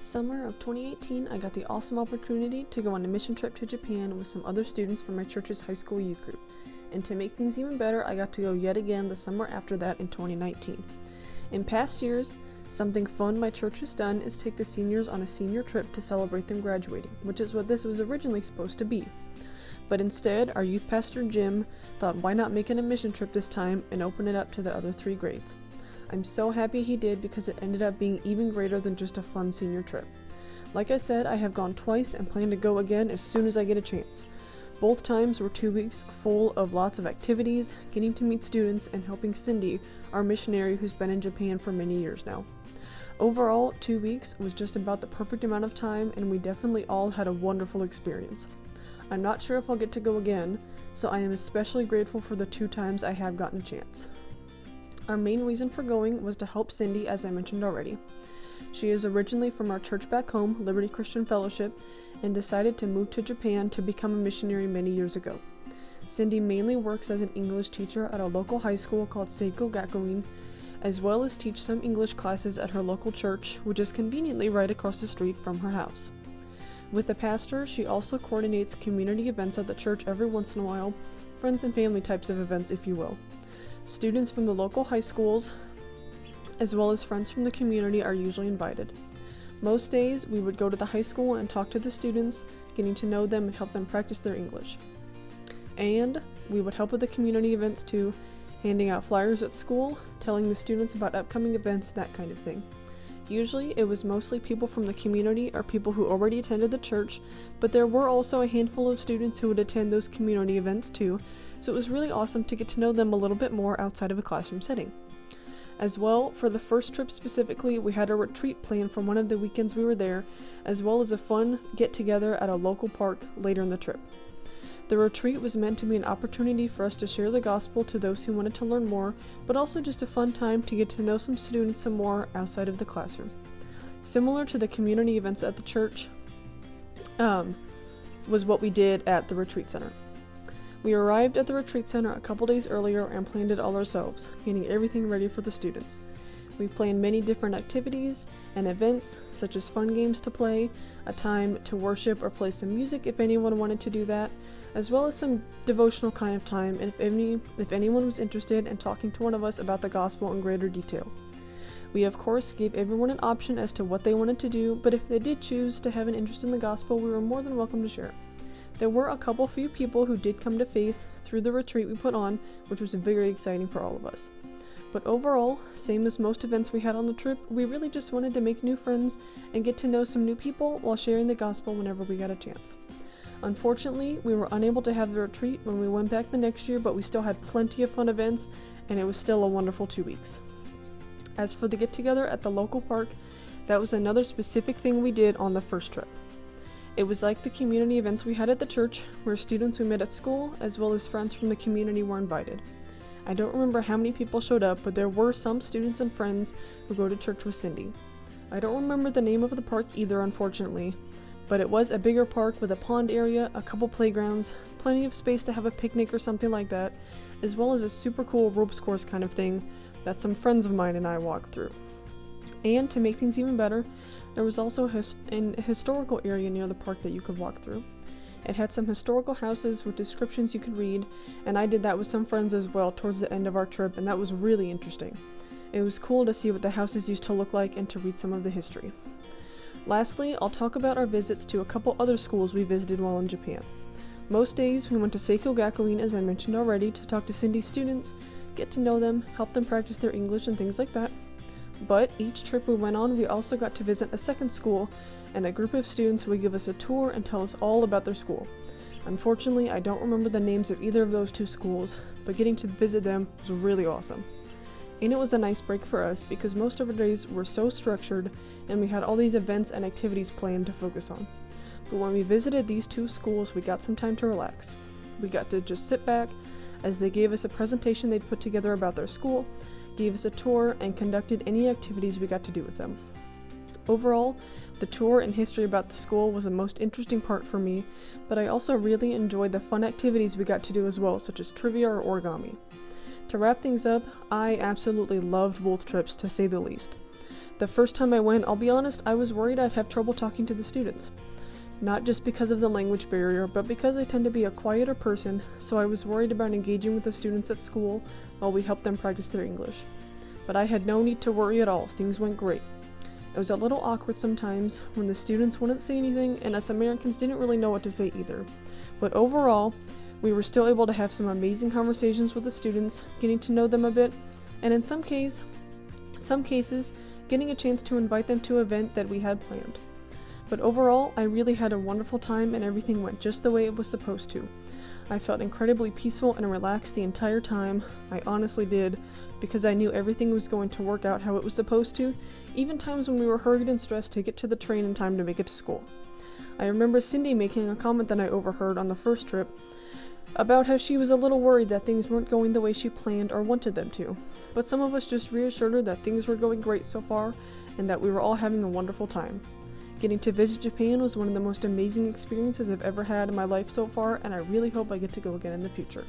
Summer of 2018, I got the awesome opportunity to go on a mission trip to Japan with some other students from my church's high school youth group. And to make things even better, I got to go yet again the summer after that in 2019. In past years, something fun my church has done is take the seniors on a senior trip to celebrate them graduating, which is what this was originally supposed to be. But instead, our youth pastor Jim thought why not make it a mission trip this time and open it up to the other 3 grades. I'm so happy he did because it ended up being even greater than just a fun senior trip. Like I said, I have gone twice and plan to go again as soon as I get a chance. Both times were 2 weeks full of lots of activities, getting to meet students, and helping Cindy, our missionary who's been in Japan for many years now. Overall, 2 weeks was just about the perfect amount of time, and we definitely all had a wonderful experience. I'm not sure if I'll get to go again, so I am especially grateful for the 2 times I have gotten a chance. Our main reason for going was to help Cindy, as I mentioned already. She is originally from our church back home, Liberty Christian Fellowship, and decided to move to Japan to become a missionary many years ago. Cindy mainly works as an English teacher at a local high school called Seiko Gakuin, as well as teach some English classes at her local church, which is conveniently right across the street from her house. With the pastor, she also coordinates community events at the church every once in a while, friends and family types of events, if you will. Students from the local high schools, as well as friends from the community, are usually invited. Most days, we would go to the high school and talk to the students, getting to know them and help them practice their English. And we would help with the community events too, handing out flyers at school, telling the students about upcoming events, that kind of thing. Usually, it was mostly people from the community or people who already attended the church, but there were also a handful of students who would attend those community events too, so it was really awesome to get to know them a little bit more outside of a classroom setting. As well, for the first trip specifically, we had a retreat planned for one of the weekends we were there, as well as a fun get-together at a local park later in the trip. The retreat was meant to be an opportunity for us to share the gospel to those who wanted to learn more, but also just a fun time to get to know some students some more outside of the classroom. Similar to the community events at the church, was what we did at the retreat center. We arrived at the retreat center a couple days earlier and planned it all ourselves, getting everything ready for the students. We planned many different activities and events, such as fun games to play, a time to worship or play some music if anyone wanted to do that, as well as some devotional kind of time if anyone was interested in talking to one of us about the gospel in greater detail. We of course gave everyone an option as to what they wanted to do, but if they did choose to have an interest in the gospel, we were more than welcome to share. There were a few people who did come to faith through the retreat we put on, which was very exciting for all of us. But overall, same as most events we had on the trip, we really just wanted to make new friends and get to know some new people while sharing the gospel whenever we got a chance. Unfortunately, we were unable to have the retreat when we went back the next year, but we still had plenty of fun events, and it was still a wonderful 2 weeks. As for the get-together at the local park, that was another specific thing we did on the first trip. It was like the community events we had at the church, where students we met at school, as well as friends from the community, were invited. I don't remember how many people showed up, but there were some students and friends who go to church with Cindy. I don't remember the name of the park either, unfortunately, but it was a bigger park with a pond area, a couple playgrounds, plenty of space to have a picnic or something like that, as well as a super cool ropes course kind of thing that some friends of mine and I walked through. And to make things even better, there was also a historical area near the park that you could walk through. It had some historical houses with descriptions you could read, and I did that with some friends as well towards the end of our trip, and that was really interesting. It was cool to see what the houses used to look like and to read some of the history. Lastly, I'll talk about our visits to a couple other schools we visited while in Japan. Most days we went to Seiko Gakuin, as I mentioned already, to talk to Cindy's students, get to know them, help them practice their English and things like that. But each trip we went on, we also got to visit a second school, and a group of students would give us a tour and tell us all about their school. Unfortunately, I don't remember the names of either of those 2 schools, but getting to visit them was really awesome. And it was a nice break for us because most of our days were so structured and we had all these events and activities planned to focus on. But when we visited these 2 schools, we got some time to relax. We got to just sit back as they gave us a presentation they'd put together about their school, gave us a tour, and conducted any activities we got to do with them. Overall, the tour and history about the school was the most interesting part for me, but I also really enjoyed the fun activities we got to do as well, such as trivia or origami. To wrap things up, I absolutely loved both trips, to say the least. The first time I went, I'll be honest, I was worried I'd have trouble talking to the students. Not just because of the language barrier, but because I tend to be a quieter person, so I was worried about engaging with the students at school while we helped them practice their English. But I had no need to worry at all, things went great. It was a little awkward sometimes when the students wouldn't say anything and us Americans didn't really know what to say either. But overall, we were still able to have some amazing conversations with the students, getting to know them a bit, and in some cases, getting a chance to invite them to an event that we had planned. But overall, I really had a wonderful time and everything went just the way it was supposed to. I felt incredibly peaceful and relaxed the entire time. I honestly did, because I knew everything was going to work out how it was supposed to, even times when we were hurried and stressed to get to the train in time to make it to school. I remember Cindy making a comment that I overheard on the first trip about how she was a little worried that things weren't going the way she planned or wanted them to. But some of us just reassured her that things were going great so far and that we were all having a wonderful time. Getting to visit Japan was one of the most amazing experiences I've ever had in my life so far, and I really hope I get to go again in the future.